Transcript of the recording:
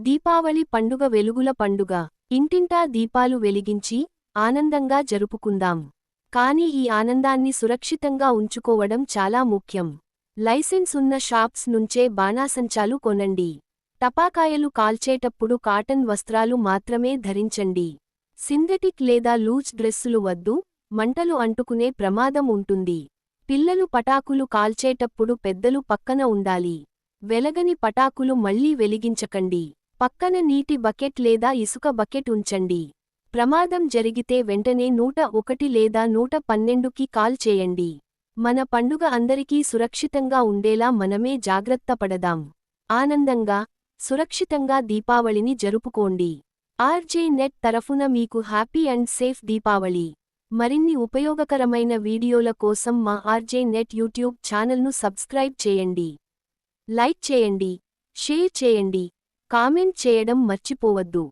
దీపావళి పండుగ వెలుగుల పండుగ. ఇంటింటా దీపాలు వెలిగించి ఆనందంగా జరుపుకుందాం. కానీ ఈ ఆనందాన్ని సురక్షితంగా ఉంచుకోవడం చాలా ముఖ్యం. లైసెన్స్ ఉన్న షాప్స్ నుంచే బాణాసంచాలు కొనండి. టపాకాయలు కాల్చేటప్పుడు కాటన్ వస్త్రాలు మాత్రమే ధరించండి. సింథటిక్ లేదా లూజ్ డ్రెస్సులు వద్దు, మంటలు అంటుకునే ప్రమాదం ఉంటుంది. పిల్లలు పటాకులు కాల్చేటప్పుడు పెద్దలు పక్కన ఉండాలి. వెలగని పటాకులు మళ్లీ వెలిగించకండి. పక్కన నీటి బకెట్ లేదా ఇసుక బకెట్ ఉంచండి. ప్రమాదం జరిగితే వెంటనే 101 లేదా 112కి కాల్ చేయండి. మన పండుగ అందరికీ సురక్షితంగా ఉండేలా మనమే జాగ్రత్త పడదాం. ఆనందంగా, సురక్షితంగా దీపావళిని జరుపుకోండి. ఆర్జే నెట్ తరఫున మీకు హ్యాపీ అండ్ సేఫ్ దీపావళి. మరిన్ని ఉపయోగకరమైన వీడియోల కోసం మా ఆర్జే నెట్ యూట్యూబ్ ఛానల్ను సబ్స్క్రైబ్ చేయండి. లైక్ చేయండి, షేర్ చేయండి, కామెంట్ చేయడం మర్చిపోవద్దు.